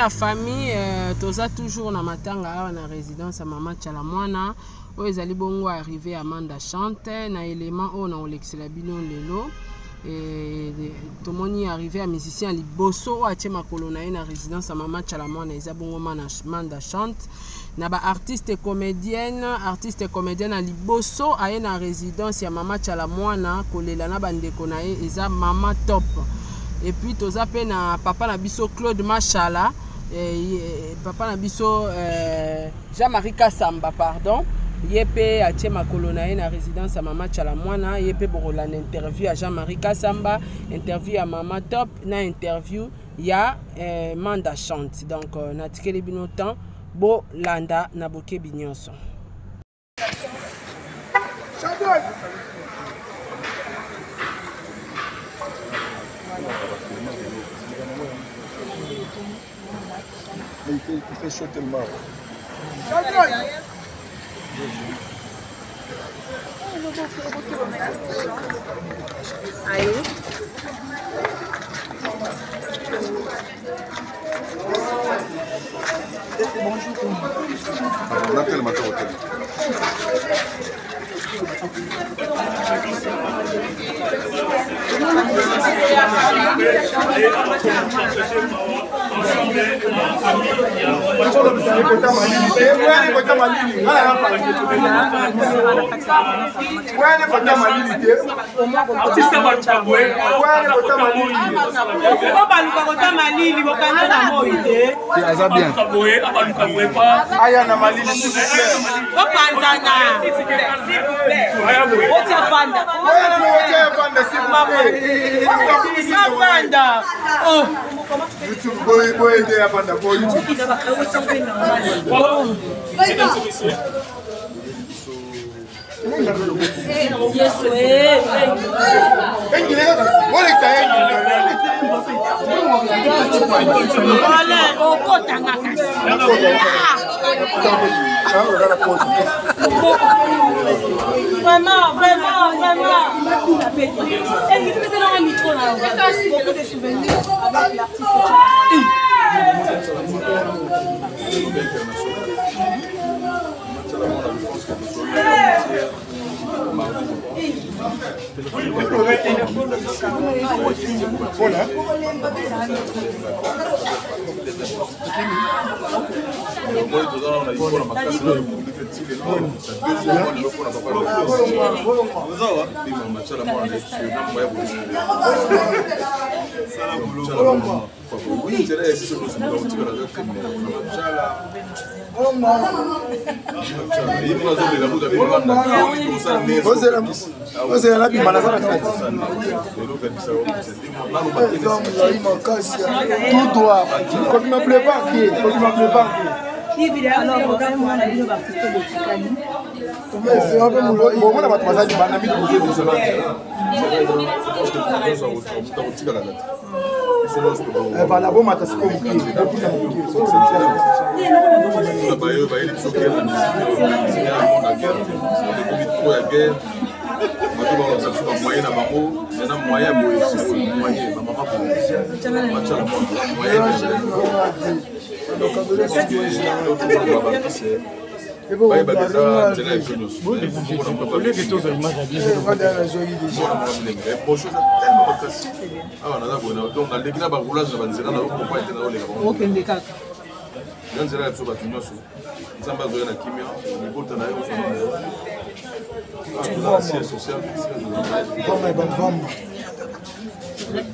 la famille, toza toujours na matanga na résidence à Mama Chalamwana. Ezali bongo arrivé à Manda Chante na élément on a olexela bino lelo. Et tout le monde est arrivé à musicien liboso a tché makolo na na résidence à Mama Chalamwana eza bongo Manda Chante. Na ba artiste et comédienne à liboso a na résidence ya Mama Chalamwana kolela na bandeko na eza Mama Top. Et puis toza pe na papa na biso Claude Machala papa na biso Jean-Marie Kassamba pardon yepe a tché makolo na na résidence à Mama Chalamwana yepe borola interview à Jean-Marie Kassamba interview à Mama Top na interview ya Manda Chante donc na tikeli bino temps bo landa na boke binyonso il fait chaud tellement. Allez. Bonjour. On a tellement de hôtel. Vraiment. Et vous mettez dans un micro là, beaucoup de souvenirs avec l'artiste.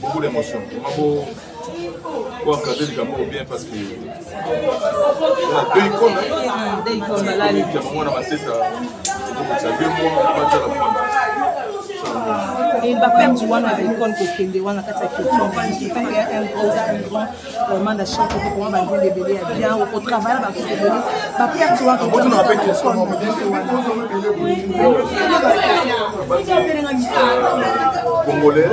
Beaucoup d'émotions. Pour encadrer les gamins bien parce que deux icônes. Là, il y a un ma tête à 2 mois, et Mbappé tu vois avec icône que Kende wana kata question il fait un grand Manda Chante pour comment va dire bébé bien au travail va faire bébé Mbappé tu vois que on appelle Congolais,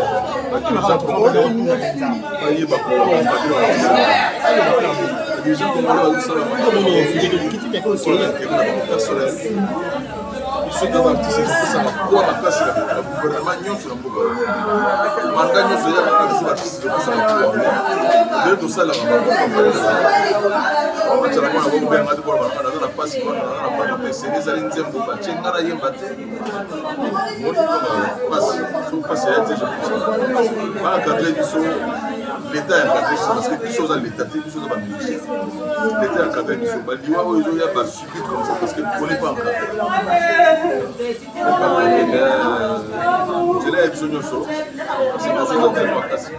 biso na baartiste tokosala poa makasi na gouvernement nyonso na mboka manda nyonso eyaka na biso baartiste tokosala poa nde tosalaka bamatala mwana bokobenga te mpona bana naza na mpasi mpona naza na mpaka pesene ezali nzembo batie nga nayemba te mpasi so mpasi aya te baakadre biso l'état ya cadre parce que biso oza l'état te biso oza bamusicien l'état ya cadre biso baliwa oyo ezoya basubite comme ça parce que on n'est pas encadré nzela ya biso nyonso sikozoza tellement makasi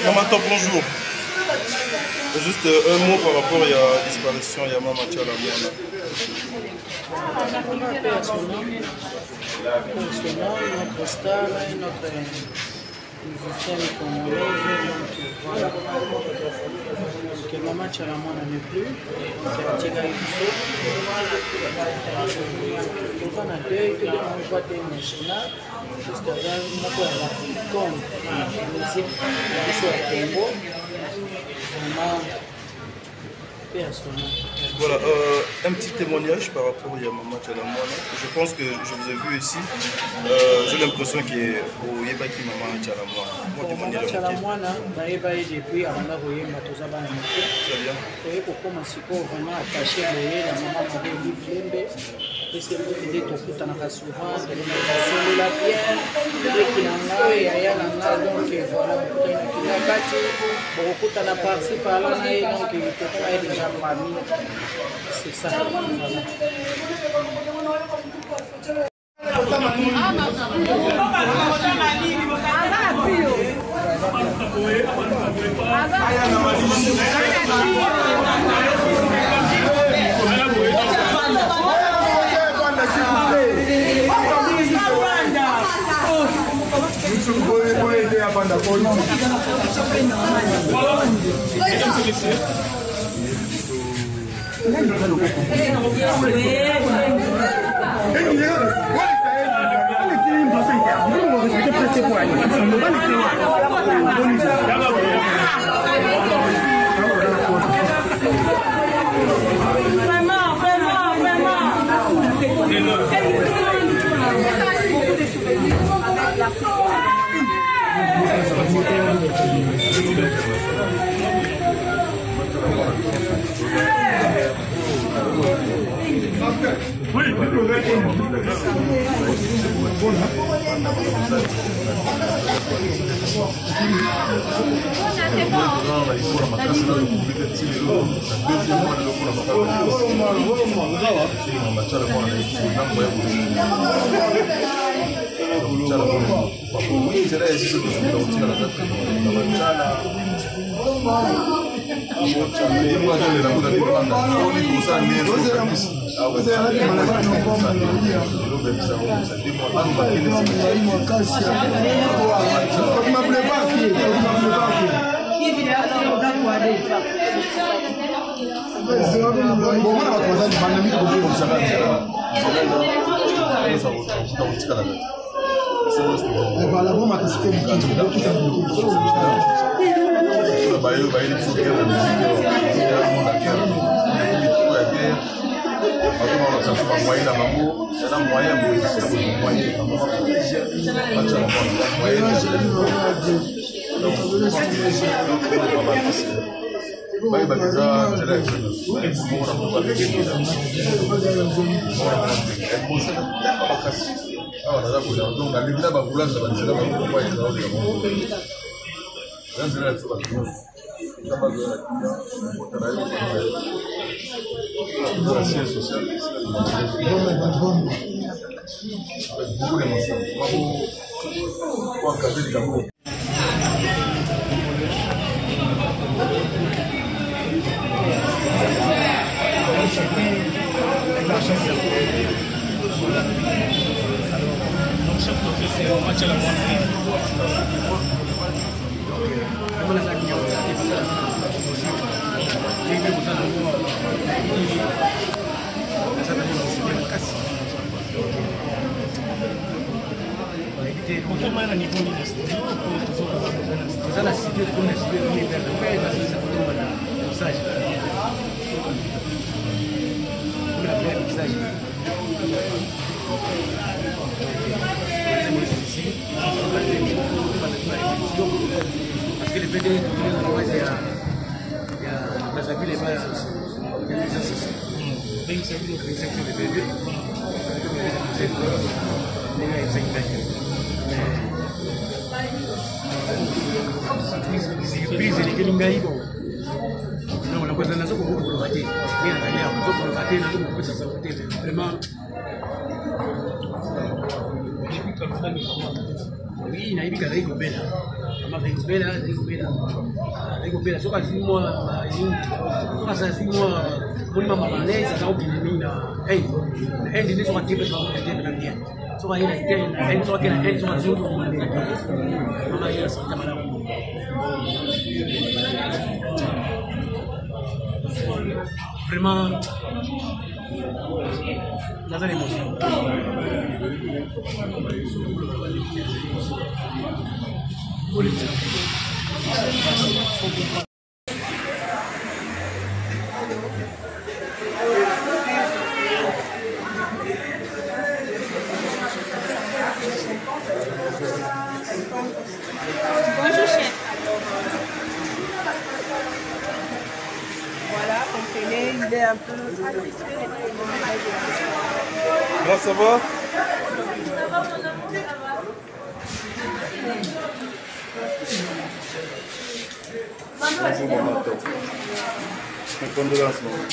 Maman Top, bonjour. Juste un mot par rapport à la disparition de Maman Tchala Mwana. Notre star et notre musicienne congolaise, que Maman Tchala Mwana n'est plus, qui a tiré le feu. On a deux que dans le côté national, jusqu'à là, on a quoi la comme la musique, la Congo, vraiment personnel. Voilà, un petit témoignage par rapport à Maman Tchala Mwana. Je pense que je vous ai vu ici. J'ai l'impression que vous avez dit Maman Tchala Mwana. Maman Tchala Mwana, depuis avant d'arriver à Tozaba, très bien. Et pour commencer, vraiment attaché à la maman de Livlembe. Et c'est lui qui dit tout à la souvent, de la pierre, qui n'a pas et à la donc voilà, qui n'a pas beaucoup à la partie par là, donc il peut pas être déjà famille. C'est ça. te Comment on niveau de studio toza na studio tokona studio univers de fait nasilisa kotonga na message la première message parce que le PD est dans l'ouest il y a Brazzaville et pas il y a des associations bem sempre no section de PD surprise elekeli ngai bo non nakoza nazokokoloba te nde nazaliya nazokoloba te nazokokopesa sango te vraiment oui nayebi kazali kobela amazali kobela soki azwi mwa azali mwa monima mabalaise aza kokende mingi na inde nde soki atie mpe soki na bien soki aye na inde na inde soki ake na inde soki azwi mama ye asanta malamu vraiment naza na émotion Bonjour chef. Voilà, comprenez, il est un peu... Là, ça va? Bonjour, maman. Mes condoléances, maman.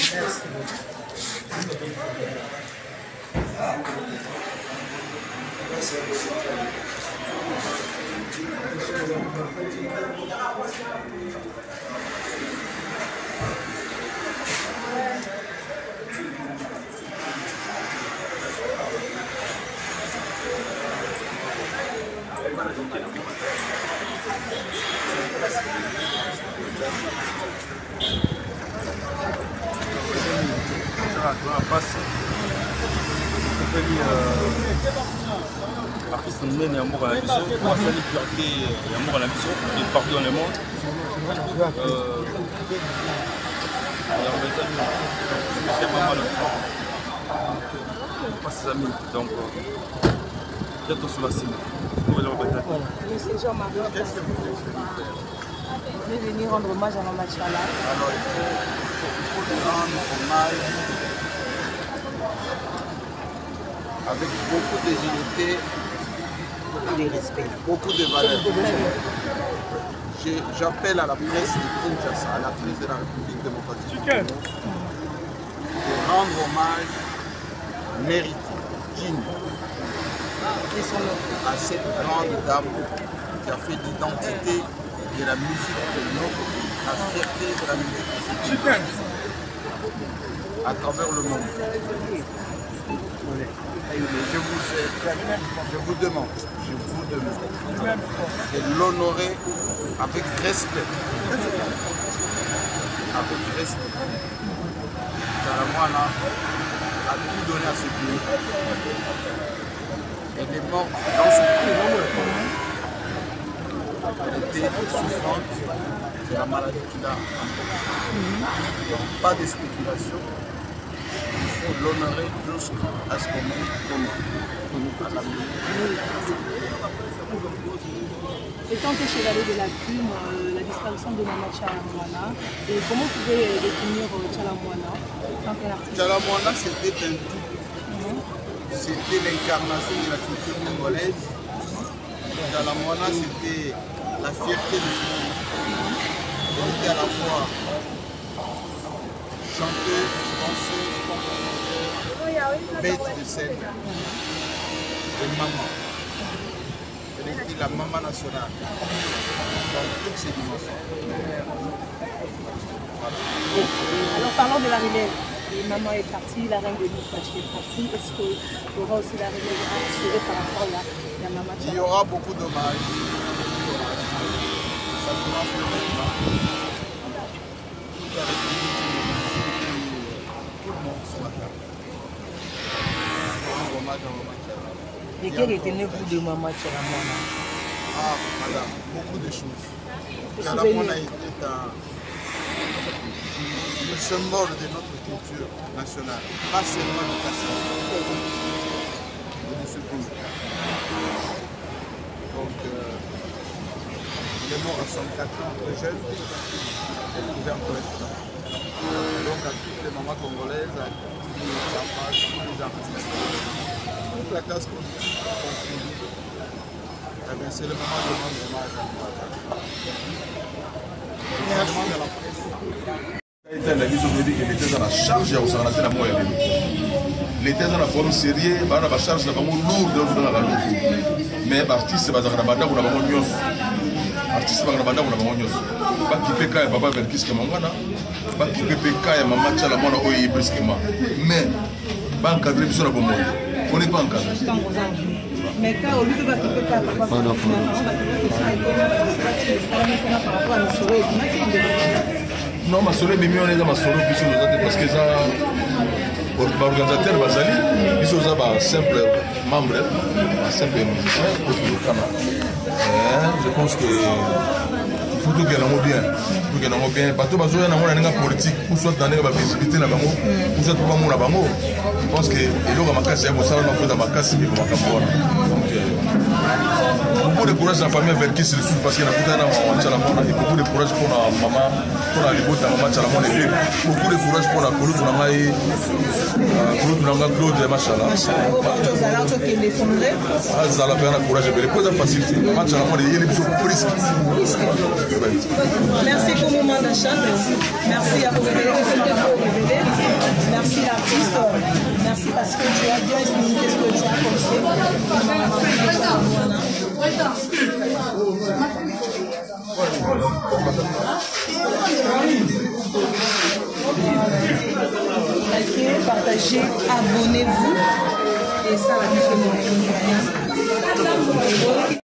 Artiste monene ya mboka na biso asali fierté ya mboka na biso et partout dans le monde donc bientôt sur la scène. Monsieur Jean-Marie, je vais venir rendre hommage à Maman Tchala. Alors, il faut rendre hommage avec beaucoup de dignité, beaucoup de respect, beaucoup de valeur. J'appelle à la presse de Kinshasa, à la presse de la République démocratique du Congo, de rendre hommage mérité, digne à cette grande dame qui a fait l'identité de la musique de Congo, la fierté de la musique à travers le monde. Je vous demande de l'honorer avec respect. Avec respect. Tchala a tout donné à ce pays. Elle est morte dans son pays. Elle était souffrante de la maladie qu'il a. Donc, pas de spéculation. Il faut l'honorer jusqu'à ce qu'on à la Étant que chevalier de la plume, la disparition de Maman Tchala Mwana, et comment vous pouvez définir Tchala Mwana en tant qu'artiste? Tchala Mwana, c'était un tout. C'était l'incarnation de la culture congolaise. Tchala Mwana, c'était la fierté de ce monde. Elle était à la fois chanteuse, danseuse, bête de scène et maman. Elle était la maman nationale dans toutes ses dimensions. Voilà. Alors parlons de la relève. Et maman est partie, la reine de l'Impachi est partie. Est-ce qu'il y aura aussi la relève assurée par rapport à la maman Tchala? Il y aura beaucoup d'hommages. Ça commence maintenant. Toute la République, tout le monde sera là. Hommage à Maman Tchala. Et que retenez-vous de Maman Tchalamwana? Ah, madame, beaucoup de choses. Tchalamwana était le symbole de notre culture nationale, pas seulement de Kassaï, mais de ce pays. Donc, il est mort à 64 ans, très jeune, et il pouvait encore être là. Donc, à toutes les mamans congolaises, à tous les papas, tous les artistes, toute la classe politique, c'est le moment de rendre hommage à la presse. L'État est en charge de la l'État est en forme sérieux, il a charge de la lourde, mais les artistes sont en train de artiste bangana banda kuna bangonyo ba kipeka ya baba Verkis Kemangwana ba kipeka ya Maman Tchalamwana oyi briskema mais ba encadrer biso na bombo on n'est pas encadré mais quand au lieu de ba kipeka papa non masolo bimi on est dans masolo biso parce que ça l'organisateur bazali biso za ba simple membre ba simple musicien pour le Canada. Je pense que il faut tout gagner bien. Tout gagner bien. Bateau bazo ya na mona ninga politique ou soit dans la visibilité na bango ou soit pas mona bango. Je pense que eloko makasi ya bosala na ko da makasi bi makambo. Donc beaucoup de courage à la famille Verkis le sud parce que na kuta na Maman Tchalamwana et beaucoup de courage pour la maman pour la libota Maman Tchalamwana et beaucoup de courage pour la Kolo Tunangai Claude machallah. Zala to qui défendrait. Ah Zala faire un courage belle pas facile. Maman Tchalamwana il est plus risque. Merci pour le moment d'achat. Merci à vous révéler. Merci l'artiste. Merci parce que tu as bien expliqué ce que tu as pensé. Likez, partagez, abonnez-vous. Et ça, la vie, c'est mon